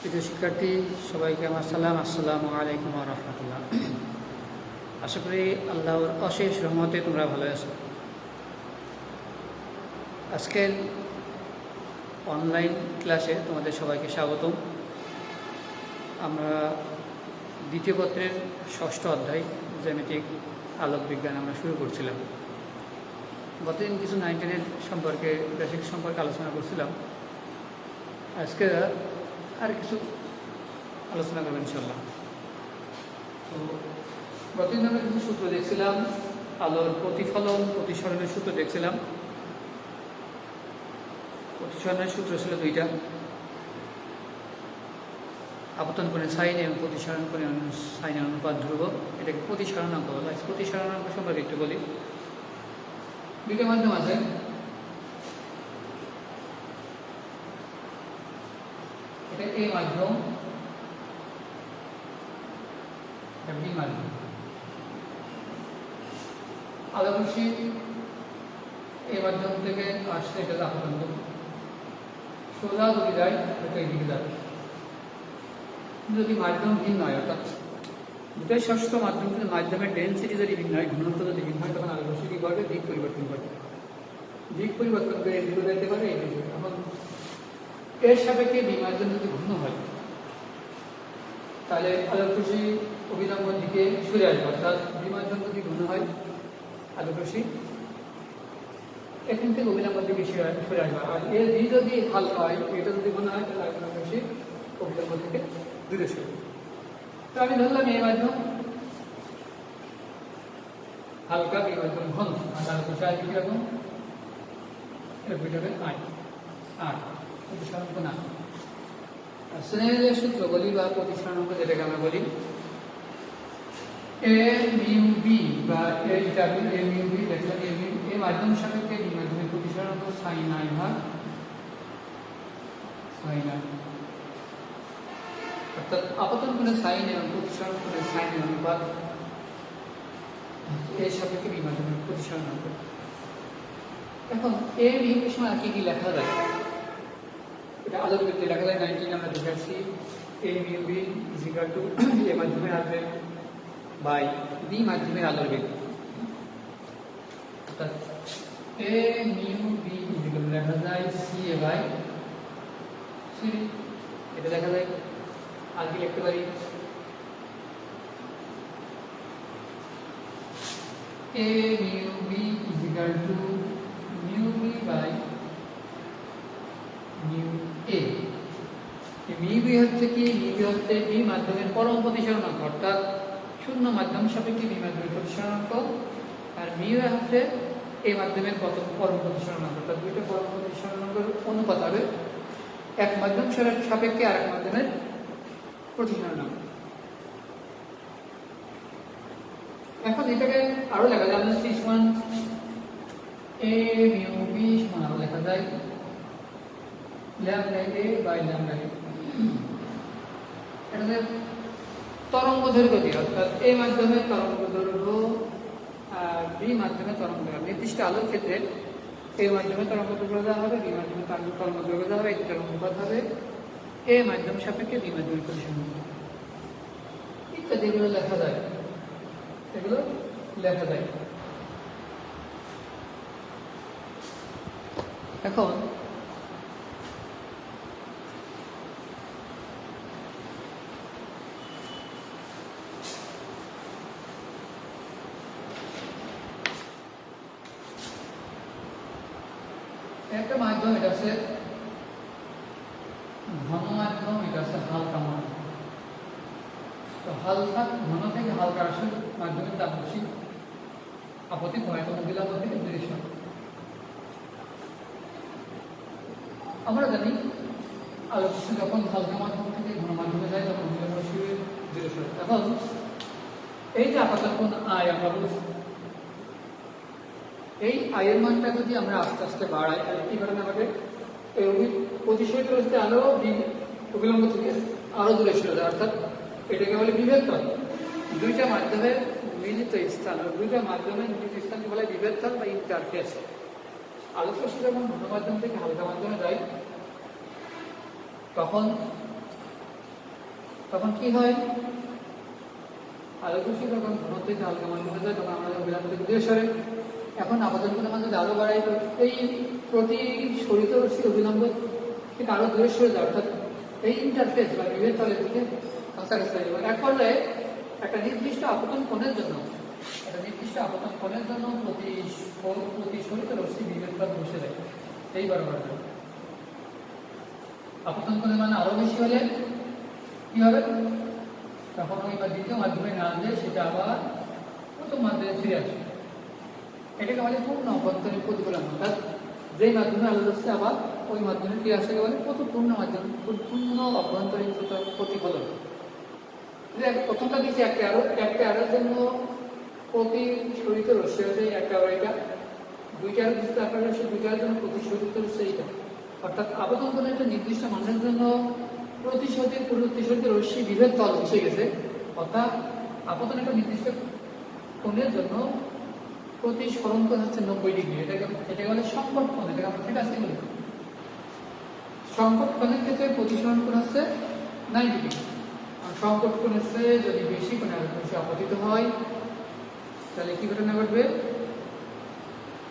প্রিয় শিক্ষার্থী সবাইকে আমার সালাম, আসসালামু আলাইকুম ওয়া রাহমাতুল্লাহ। আশা করি আল্লাহর অশেষ রহমতে তোমরা ভালো আছো। আজকের অনলাইন ক্লাসে তোমাদের সবাইকে স্বাগতম। আমরা দ্বিতীয় পত্রের ষষ্ঠ অধ্যায় জ্যামিতিক আলোক বিজ্ঞান আমরা শুরু করছিলাম। গতদিন কিছু 9-10 সম্পর্কে বেসিক সম্পর্কে আলোচনা করছিলাম। আজকে আর কিছু আলোচনা করবেন ইনশাল্লাহ। তো গতদিন আমরা কিছু সূত্র দেখছিলাম, আলোর প্রতিফলন প্রতিসরণের সূত্র দেখছিলাম। প্রতিসরণের সূত্র ছিল দুইটা, আপতন কোণে সাইন এবং প্রতিসরণ কোণে সাইনের অনুপাত ধ্রুবক, এটাকে প্রতিসরণাঙ্ক বলা হয়। প্রতিসরণাঙ্ক সম্পর্কে একটু বলি। দুইটা মাধ্যম আছে, এটা এ মাধ্যম, বি মাধ্যম। আলোকরশ্মি এ মাধ্যম থেকে আসছে, এটা আপতন কোণ। সোজা যদি যায় এটা এদিকে যাবে। যদি মাধ্যম ভিন্ন হয়, অর্থাৎ দুটাই ষষ্ঠ মাধ্যম, কিন্তু মাধ্যমের ডেন্সিটি যদি ভিন্ন হয়, ঘনত্ব যদি ভিন্ন হয়, তখন আলোকরশ্মি কি করবে? দিক পরিবর্তন করবে। দিক পরিবর্তন করে এদিকে যেতে পারে, এদিকে। এখন এর সাপেক্ষে বি মাধ্যম যদি ঘন হয়, তাহলে আলোকরশ্মি অভিলম্ব দিকে সরে আসবে। অর্থাৎ বি মাধ্যম যদি ঘন হয়, আলোকরশ্মি এখান থেকে অভিলম্ব দিকে সরে আসবে। আর এর বি যদি হালকা হয়, এটা যদি ঘন হয়, তাহলে আলোকরশ্মি অভিলম্ব থেকে দূরে সরে। তো আমি ধরলাম এ মাধ্যম হালকা, বি মাধ্যম ঘন, আর আলোকরশ্মি আসবে কিরকম? প্রতিসরণ কোণ আট। আর স্নেলের সূত্র বলি বা প্রতিসরণাঙ্ক যেটাকে আমরা বলি এ মিউ বি বা এ মিউ বি, দেখলাম এ মাধ্যম সাপেক্ষে বি মাধ্যমের প্রতিসরণাঙ্ক সাইন আই ভাগ সাইন আই। অর্থাৎ আপতন কোণে সাইন এবং প্রতিসরণ কোণে সাইনের অনুপাত এর সাপেক্ষে বি মাধ্যমের প্রতিসরণাঙ্ক। এখন এ মিউ এর সময় কি কি লেখা যায়? এটা আলোর ক্ষেত্রে লেখা যায় 19 আমরা দেখে আসছি। A mu B is equal to A মাধ্যমের আলোর বেগ বাই বি মাধ্যমের আলোর বেগ। অর্থাৎ A mu B is equal to লেখা যায় সি এ বাই সি। এটা লেখা যায়, আর কি লিখতে পারি? A mu B is equal to mu B by mu A. Mu B হচ্ছে কি? মিউ বি হচ্ছে বি মাধ্যমের পরম প্রতিসরণাঙ্ক, অর্থাৎ শূন্য মাধ্যম সাপেক্ষে বি মাধ্যমের প্রতিসরণাঙ্ক। আর মিউ এ হচ্ছে এ মাধ্যমের পরম প্রতিসরণাঙ্ক, অর্থাৎ দুইটা পরম প্রতিসরণাঙ্কের অনুপাত হবে এক মাধ্যম সাপেক্ষে আরেক মাধ্যমের প্রতিসরণাঙ্ক। এখন এটাকে আরো লেখা যায়, আমরা সি সমান এ মিউ বি সমান আরো লেখা যায় lambda A by lambda A. এটা তরঙ্গ দৈর্ঘ্য দিয়ে, অর্থাৎ এ মাধ্যমে তরঙ্গ দৈর্ঘ্য আর বি মাধ্যমে তরঙ্গ দৈর্ঘ্য। নির্দিষ্ট আলোর ক্ষেত্রে এ মাধ্যমে তরঙ্গ দৈর্ঘ্য দেওয়া হবে, বি মাধ্যমে তরঙ্গ দৈর্ঘ্য দেওয়া হবে, এই দুটার অনুপাত হবে এ মাধ্যম সাপেক্ষে বি মাধ্যমের প্রতিসরণাঙ্ক। ইত্যাদি এগুলো লেখা যায়, এগুলো লেখা যায়। এখন একটা মাধ্যম, এটা আছে ঘন মাধ্যম, এটা আছে হালকা মাধ্যম। তো হালকা ঘন থেকে হালকা আসে মাধ্যমের তাপ বেশি আপতিত হয়, তো অভিলম্ব থেকে দূরে সরে। আমরা জানি আলোকরশ্মি যখন হালকা মাধ্যম থেকে ঘন মাধ্যমে যায়, তখন অভিলম্ব দূরে সরে। এখন এই যে আপতন কোণ আই আমরা বলছি, এই আয়ের মানটা যদি আমরা আস্তে আস্তে বাড়াই, তাহলে কি কারণে আমাদের প্রতিসরিত রয়েছে আলো অভিলম্ব থেকে আরো দূরে সরে যায়, অর্থাৎ এটাকে বলে বিভেদ তল। দুইটা মাধ্যমের মিলিত স্থান, দুইটা মাধ্যমের মিলিত স্থানকে বলে বিভেদ তল বা ইন্টারফেস। আলোকরশ্মি যখন ঘন মাধ্যম থেকে হালকা মাধ্যমে যায়, তখন তখন কি হয়, আলোক রশ্মি যখন ঘন থেকে হালকা মাধ্যমে যায় তখন আমরা বললাম যে দূরে সরে। এখন আপাতন কোণের মান যদি আরো বাড়াই তো এই প্রতিসরিত রশ্মির অভিলম্ব থেকে আরো দূরে সরে যায়, অর্থাৎ এই ইন্টারফেস বা বিভেদ তলের দিকে কাছাকাছি হয়ে যাবে। এক পর্যায়ে একটা নির্দিষ্ট আপতন কোণের জন্য প্রতিসরিত রশ্মি বিভেদ পথ বসে যায় এই বরাবর। আপতন কোণের মান আরো বেশি হলে কি হবে, তখন ওই বা দ্বিতীয় মাধ্যমে না দিয়ে সেটা আবার প্রথম মাধ্যমে ফিরে আসে। এটাকে বলে পূর্ণ অভ্যন্তরীণ প্রতিফলন, অর্থাৎ যেই মাধ্যমে আলো আসছে আবার ওই মাধ্যমে ফিরে আসে বলে পূর্ণ অভ্যন্তরীণ প্রতিফলন। প্রথমটা দিচ্ছে একটা আরোর জন্য প্রতিসরিত রশ্মি হচ্ছে একটা আরো, এটা দুইটা আরো দিচ্ছে একটা রশ্মি, দুইটার জন্য প্রতিসরিত রশ্মি এইটা। অর্থাৎ আপতন কোণের একটা নির্দিষ্ট মানের জন্য প্রতিসরিত রশ্মি বিভেদ তল এসে গেছে, অর্থাৎ আপতন একটা নির্দিষ্ট কোণের জন্য প্রতিসরণ কোণ হচ্ছে 90 ডিগ্রি। এটাকে বলে সংকট কোণ, এটাকে আমরা ঠিক আছে বলি। সংকট কোণের ক্ষেত্রে প্রতিসরণ কোণ হচ্ছে 90 ডিগ্রি। আর সংকট কোণের চেয়ে যদি বেশি কোণে আলোক রশ্মি আপতিত হয় তাহলে কি ঘটনা ঘটবে,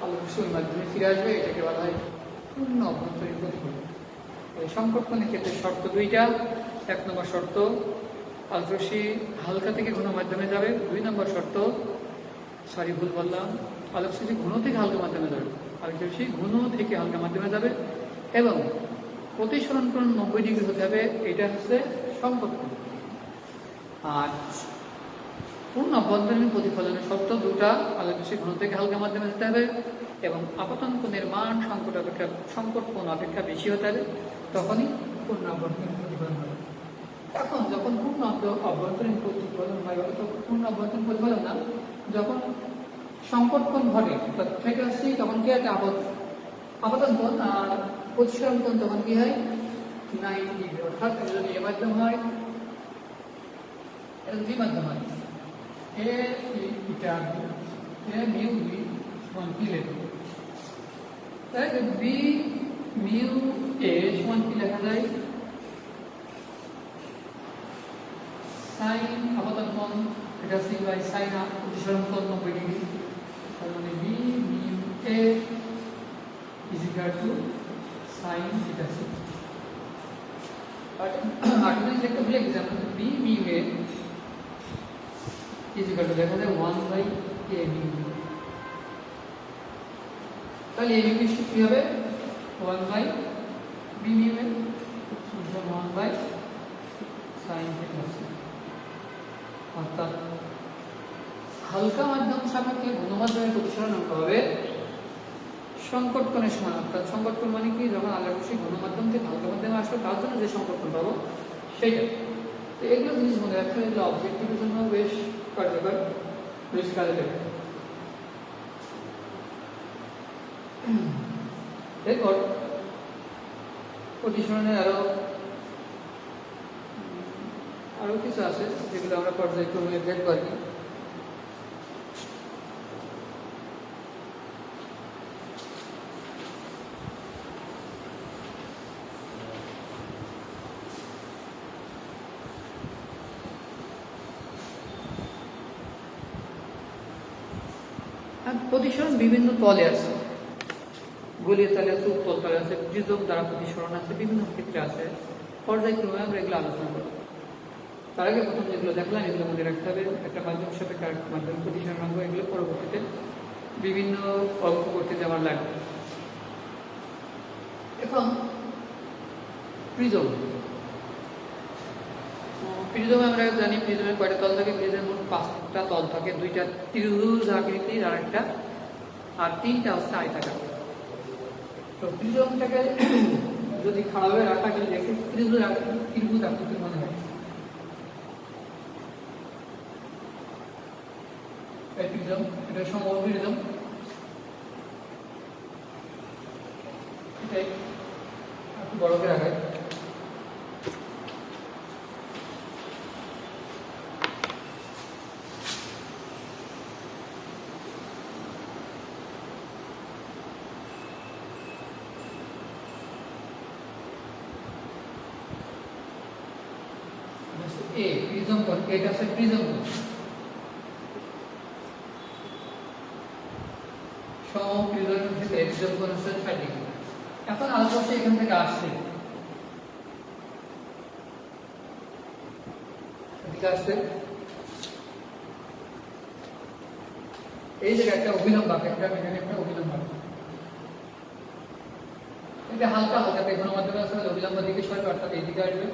আলোক রশ্মি ওই মাধ্যমে ফিরে আসবে, এটাকে বলা হয় পূর্ণ অভ্যন্তরীণ প্রতিফলন। এই সংকট কোণের ক্ষেত্রে শর্ত দুইটা। এক নম্বর শর্ত, আলোক রশ্মি হালকা থেকে ঘন মাধ্যমে যাবে। দুই নম্বর শর্ত, ভুল বললাম, আলোক রশ্মি ঘন থেকে হালকা মাধ্যমে যাবে। আলোক রশ্মি ঘন থেকে হালকা মাধ্যমে যাবে এবং প্রতিসরণ কোণ 90 ডিগ্রি হতে হবে, এটা হচ্ছে সংকট কোণ। আর পূর্ণ অভ্যন্তরীণ প্রতিফলনের শর্ত দুটা, আলোক রশ্মি ঘন থেকে হালকা মাধ্যমে যেতে হবে এবং আপতন কোণের মান সংকট কোণ অপেক্ষা বেশি হতে হবে, তখনই পূর্ণ অভ্যন্তরীণ প্রতিফলন হবে। এখন যখন পূর্ণ অভ্যন্তরীণ প্রতিফলন হয়, পূর্ণ অভ্যন্তরীণ প্রতিফলন না, যখন সংকট কোণ ঘটে থেকে আসছি তখন কি হয়, আপতন কোণ আর প্রতিসরণ কোণ তখন কি হয় 90 ডিগ্রি। অর্থাৎ যদি এ মাধ্যম হয়, এটা দুই মাধ্যম হয়, এ মিউ বি সমান কি লেখা, তাই বি মিউ এ সমান কি লেখা যায়, সাইন আপতন কোণ এটা সি বাই সাইন প্রতিসরণ কোণ 90 ডিগ্রি। তার মানে B mu A is equal to sine theta C. আর যদি একটা ভুলে গেছি আমরা, B mu A is equal to লেখা যায় 1 বাই এ মিউ। তাহলে এ মিউ কি হবে 1 by B mu A 1 by sine theta C. অর্থাৎ হালকা মাধ্যম সাপেক্ষে ঘন মাধ্যমের প্রতিসরণ অঙ্ক হবে সংকট কোণের সমান। অর্থাৎ সংকট কোণ মানে কি, যখন আলোক রশ্মি ঘন মাধ্যম থেকে হালকা মাধ্যমে আসবে তার জন্য যে সংকট কোণ পাবো সেইটা। তো এগুলো জিনিস মনে রাখতে হবে, এগুলো অবজেক্টিভের জন্য বেশ কার্যকর, বেশ কাজে দেবে। এরপর প্রতিসরণের আরো কিছু আছে যেগুলো আমরা পর্যায়ক্রমে দেখবো আর কি। প্রতিসরণ বিভিন্ন তলে আছে, গোলীয় তলে আছে, উত্তল তলে আছে, প্রিজম দ্বারা প্রতিসরণ আছে, বিভিন্ন ক্ষেত্রে আছে। পর্যায়ক্রমে আমরা এগুলো আলোচনা করব। তার আগে প্রথম যেগুলো দেখলাম এগুলো মনে রাখতে হবে, একটা মাধ্যম সাপেক্ষে আরেকটা মাধ্যমে প্রতিসরণ অঙ্ক, এগুলো পরবর্তীতে বিভিন্ন অঙ্ক করতে যাওয়ার লাগবে। এখন প্রিজম, প্রিজমে আমরা জানি প্রিজমের কয়টা তল থাকে, প্রিজমের মোট 5টা তল থাকে, 2টা ত্রিভুজ আকৃতির আর 3টা হচ্ছে আয়তাকার। তো প্রিজমটাকে যদি খাড়াভাবে রাখা গেলে দেখে ত্রিভুজ আকৃতির মনে হয়। প্রিজম, এটা সমবাহু প্রিজম, এটাই একটু বড় করে রাখায়। এ প্রিজম কোণ, এটা হচ্ছে প্রিজম কোণ, সম প্রিজম থেকে প্রিজম কোণ হচ্ছে 60 ডিগ্রি। এখন আলোকবর্ষ এখান থেকে আসছে, এদিকে আসছে, এই জায়গায় একটা অভিলম্ব আঁকে, একটা অভিলম্ব আঁকে, এটা হালকা হালকা পেছনের মাধ্যমে আসলে অভিলম্ব দিকে সরবে, অর্থাৎ এইদিকে আসবে,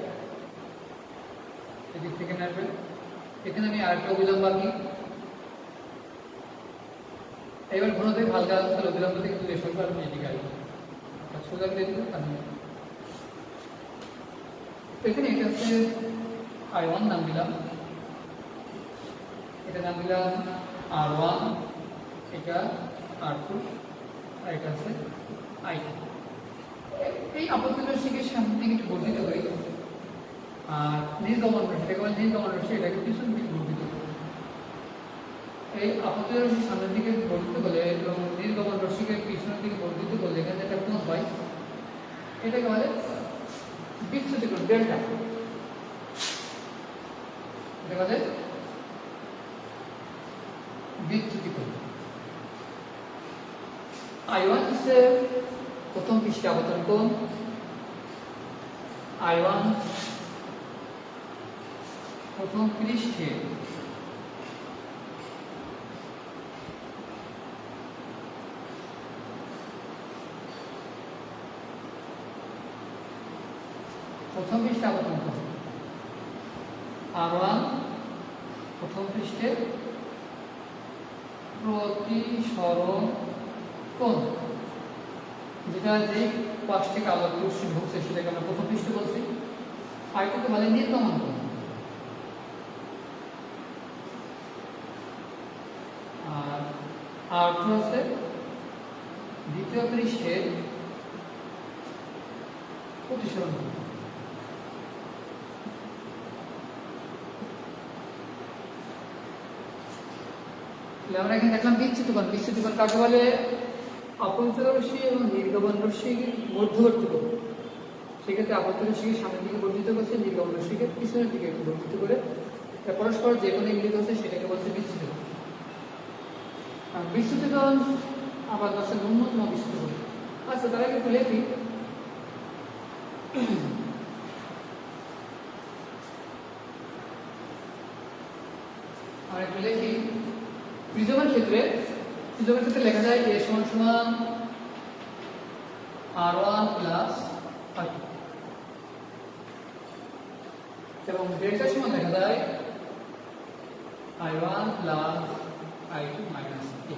এদিক থেকে আসবে। এখানে আমি আরেকটা অভিলম্ব আঁকি, এবার ঘনত্ব হালকা আসলে অভিলম্ব থেকে দূরে সরবে, আমি এদিকে আসবো, সোজা করে দিলে আমি এখানে এটা হচ্ছে I1 নাম দিলাম, এটা নাম দিলাম R1, এটা R2, আর এটা হচ্ছে I2। এই আপতিত রশ্মিকে সামনে দিকে একটু বর্ধিত করি, আর নির্গমন রশ্মি, এটাকে বলে নির্গমন রশ্মি, এটাকে পিছন দিকে বর্ধিত করি। এই আপতিত রশ্মি সামনের দিকে বর্ধিত করলে এবং নির্গমন রশ্মিকে পিছনের দিকে বর্ধিত করলে এখানে একটা কোণ হয়, এটাকে বলে বিচ্যুতি কোণ, ডেল্টা। এটা বলে বিচ্যুতি কোণ। I1 হচ্ছে প্রথম পৃষ্ঠে আবর্তন কোণ, I1 প্রথম পৃষ্ঠে আবর্তন কোণ, R1 প্রথম পৃষ্ঠে প্রতিসরণ কোণ, যেটা যে পাশ থেকে আলোক রশ্মি ঢুকছে সেটাকে আমরা প্রথম পৃষ্ঠ বলছি। I2কে বলে নির্গমন কোণ, আর R2 হচ্ছে দ্বিতীয় পৃষ্ঠে প্রতিসরণ কোণ। আমরা এখানে দেখলাম বিচ্যুতি কোণ। বিচ্যুতি কোণ কাকে বলে? আপতিত রশ্মি এবং নির্গমন রশ্মির মধ্যবর্তী কোণ। সেক্ষেত্রে আপতিত রশ্মিকে সামনের দিকে বর্ধিত করছে, নির্গমন রশ্মিকে পিছনের দিকে বর্ধিত করে পরস্পর যে কোণে মিলিত হচ্ছে সেটাকে বলছে বিচ্যুতি কোণ। বিচ্যুতি কোণ আবার আছে ন্যূনতম বিচ্যুতি কোণ। আচ্ছা, তার আগে একটু লিখি, প্রিজমের ক্ষেত্রে লেখা যায় A সমান R1 প্লাস R2 এবং ডেল্টা সমান লেখা যায় I1 plus I2 minus A।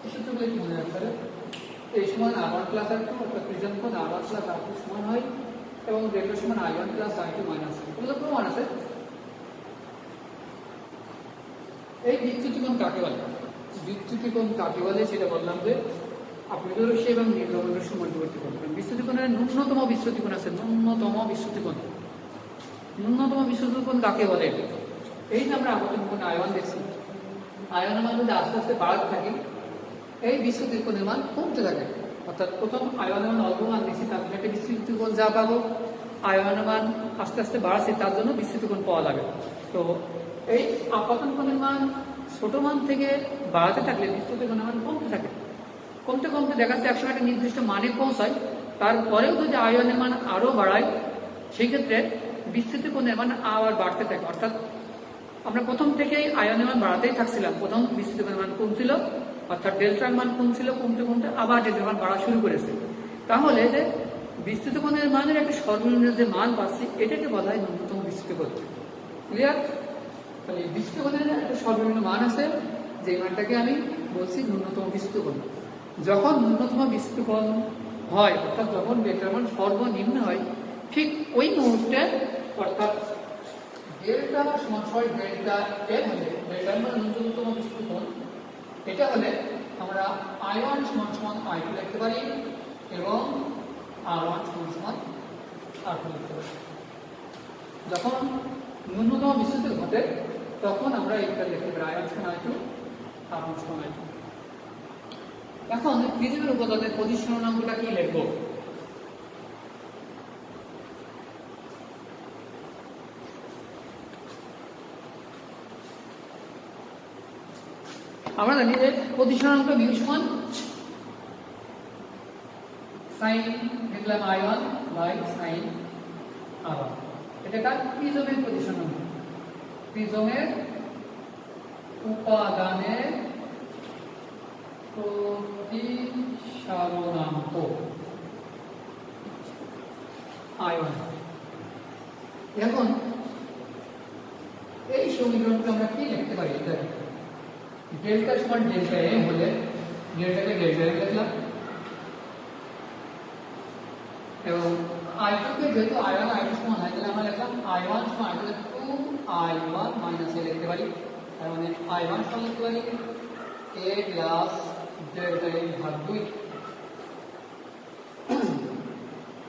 এই সূত্রগুলো কি মনে রাখতে হবে? A সমান R1 প্লাস R2, অর্থাৎ প্রিজম কোণ R1 প্লাস R2 সমান হয়, এবং ডেল্টা সমান I1 plus I2 minus A। এগুলো প্রমাণ আছে। এই বিচ্যুতি কোণ কাকে বলে? বিচ্যুতি কোণ কাকে বলে সেটা বললাম যে আপতিত রশ্মি এবং নির্গমন রশ্মির মধ্যবর্তী কোণ। বিচ্যুতি কোণের ন্যূনতম বিচ্যুতি কোণ আছে, ন্যূনতম বিচ্যুতি কোণ। ন্যূনতম বিচ্যুতি কোণ কাকে বলে? এই যে আমরা আপতিত কোণ I1 দেখছি, I1 এর মান যদি আস্তে আস্তে বাড়াতে থাকি, এই বিচ্যুতি কোণের মান কমতে থাকে। অর্থাৎ প্রথম I1 এর মান অল্প মান দিচ্ছি, তার জন্য একটা বিচ্যুতি কোণ যা পাবো, I1 এর মান আস্তে আস্তে বাড়াচ্ছি, তার জন্য বিচ্যুতি কোণ পাওয়া লাগে। তো এই আপতন কোণের মান ছোট মান থেকে বাড়াতে থাকলে বিচ্যুতি কোণের মান কমতে থাকে। কমতে কমতে দেখা যাচ্ছে একসময় একটা নির্দিষ্ট মানে পৌঁছায়, তারপরেও যদি I1 এর মান আরও বাড়ায়, সেই ক্ষেত্রে বিচ্যুতি কোণের মান আবার বাড়তে থাকে। অর্থাৎ আমরা প্রথম থেকেই I1 এর মান বাড়াতেই থাকছিলাম, প্রথম বিচ্যুতি কোণের মান কমছিল, অর্থাৎ ডেল্টার মান কমছিল, কমতে কমতে আবার ডেল্টার মান বাড়া শুরু করেছে। তাহলে যে বিচ্যুতি কোণের মানের একটা সর্বনিম্ন যে মান পাচ্ছি, এটাকে বলা হয় ন্যূনতম বিচ্যুতি কোণ। ক্লিয়ার? তাহলে বিচ্যুতি কোণের একটা সর্বনিম্ন মান আছে, যে মানটাকে আমি বলছি ন্যূনতম বিচ্যুতি কোণ। যখন ন্যূনতম বিচ্যুতি কোণ হয়, অর্থাৎ যখন ডেল্টার মান সর্বনিম্ন হয়, ঠিক ওই মুহূর্তে, অর্থাৎ ডেল্টা সমান ডেল্টা এল হলে, ডেল্টার মান ন্যূনতম বিচ্যুতি কোণ এটা হলে আমরা I1 সমান I2 লিখতে পারি এবং R1 সমান R2 লিখতে পারি। যখন ন্যূনতম বিচ্যুতি ঘটে তখন আমরা এটা লিখতে পারি I1 সমান I2, R1 সমান I2। এখন পৃথিবীর উপাদানের প্রতিসরণাঙ্কটা কি লিখবো? আমরা জানি যে প্রতিসরাঙ্ক মিউ সমান সাইন লিখলাম I1 বাই সাইন R1। এটা কার প্রিজমের প্রতিসরাঙ্ক, প্রিজমের উপাদানের প্রতিসরণাঙ্ক I1। এখন এই সমীকরণকে আমরা কি লিখতে পারি? ডেল্টা সমান ডেল্টা এ হলে ডেল্টাকে ডেল্টা এ লিখলাম, এবং I2 কে যেহেতু I1 I2 সমান হয় তাহলে আমরা লিখলাম I1 সমান I2 2I1 মাইনাস এ লিখতে পারি। তার মানে I1 সমান লিখতে পারি a প্লাস ডেল্টা এ ভাগ 2।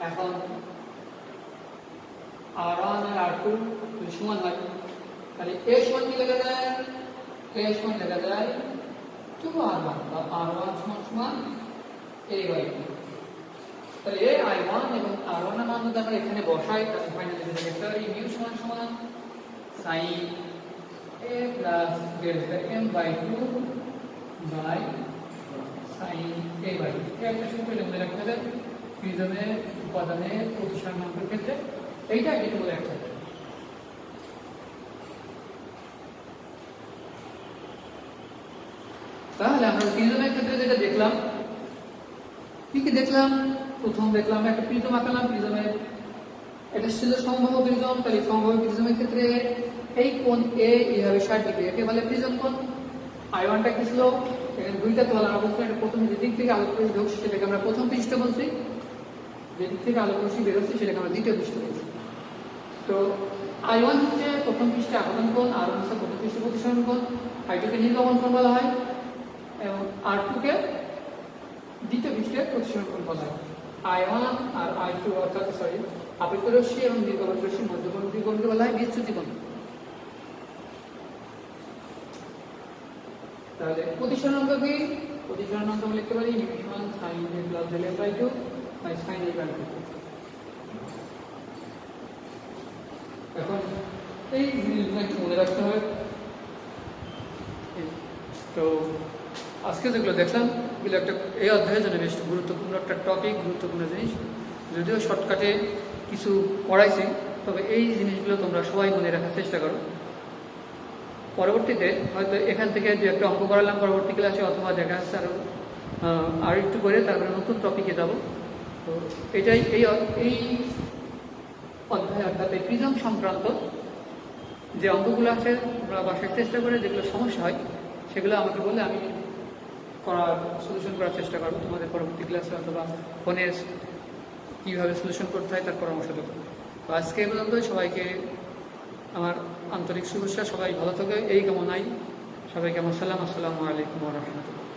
এখন R1 আর R2 সমান হয়, তাহলে a সমান কি লেখা যায়? a সমান লেখা যায় 2R1 বা R1 সমান সমান a বাই 2। তাহলে a I1 এবং R1 এর মান যদি আমরা এখানে বসাই তাহলে ফাইনালি লিখতে পারি মিউ সমান সমান sin a plus delta m by 2 by sin a by 2। এই একটা সূত্র মনে রাখতে হবে প্রিজমের উপাদানের প্রতিসরাঙ্কের ক্ষেত্রে, এইটা একটু মনে রাখতে হবে। তাহলে আমরা প্রিজমের ক্ষেত্রে যেটা দেখলাম, কি কি দেখলাম? প্রথম দেখলাম একটা প্রিজম আঁকলাম, প্রিজমের এটা ছিল সম্ভাব্য প্রিজম। তাহলে সম্ভাব্য প্রিজমের ক্ষেত্রে এই কোণ এ এইভাবে 60 ডিগ্রি, একে বলে প্রিজম কোণ। I1টা কি ছিল? এখানে দুইটা তলা অবস্থা, এটা প্রথম যে দিক থেকে আলোক রশ্মি ঢুকছে সেটাকে আমরা প্রথম পৃষ্ঠ বলছি, যে দিক থেকে আলোক রশ্মি বের হচ্ছে সেটাকে আমরা দ্বিতীয় পৃষ্ঠ বলছি। তো I1 হচ্ছে প্রথম পৃষ্ঠে আপতন কোণ, R1 হচ্ছে প্রথম পৃষ্ঠে প্রতিসরণ কোণ, I2 কে নির্গমন কোণ বলা হয় এবং R2 কে দ্বিতীয় পৃষ্ঠে প্রতিসরণ কোণ বলা হয়। I1 আর I2 অর্থাৎ আপতিত রশ্মি এবং নির্গমন রশ্মির মধ্যবর্তী কোণকে বলা হয় বিচ্যুতি কোণ। তাহলে প্রতিসরণাঙ্ক কি? প্রতিসরণাঙ্ক আমরা লিখতে পারি মিউ সমান sin a plus del a by 2 by sin a by 2। এখন এই জিনিসগুলো একটু মনে রাখতে হবে। তো আজকে যেগুলো দেখলাম এগুলো একটা এই অধ্যায়ের জন্য বেশ গুরুত্বপূর্ণ একটা টপিক, গুরুত্বপূর্ণ জিনিস। যদিও শর্টকাটে কিছু পড়াইছি, তবে এই জিনিসগুলো তোমরা সবাই মনে রাখার চেষ্টা করো। পরবর্তীতে হয়তো এখান থেকে যে একটা অঙ্ক করালাম পরবর্তী ক্লাসে, অথবা দেখা যাচ্ছে আর একটু করে তারপরে নতুন টপিকে যাব। তো এটাই এই অধ্যায় অর্থাৎ এই প্রিজম সংক্রান্ত যে অঙ্কগুলো আছে তোমরা বাসায় চেষ্টা করে যেগুলো সমস্যা হয় সেগুলো আমাকে বলে আমি সলিউশন করার চেষ্টা করবো তোমাদের পরবর্তী ক্লাসে, অথবা ফোনে কীভাবে সলিউশন করতে হয় তার পরামর্শ দেবো। তো আজকে এই পর্যন্ত, সবাইকে আমার আন্তরিক শুভেচ্ছা, সবাই ভালো থাকে এই কামনাই। সবাইকে আসসালামু আলাইকুম ওয়া রাহমাতুল্লাহ।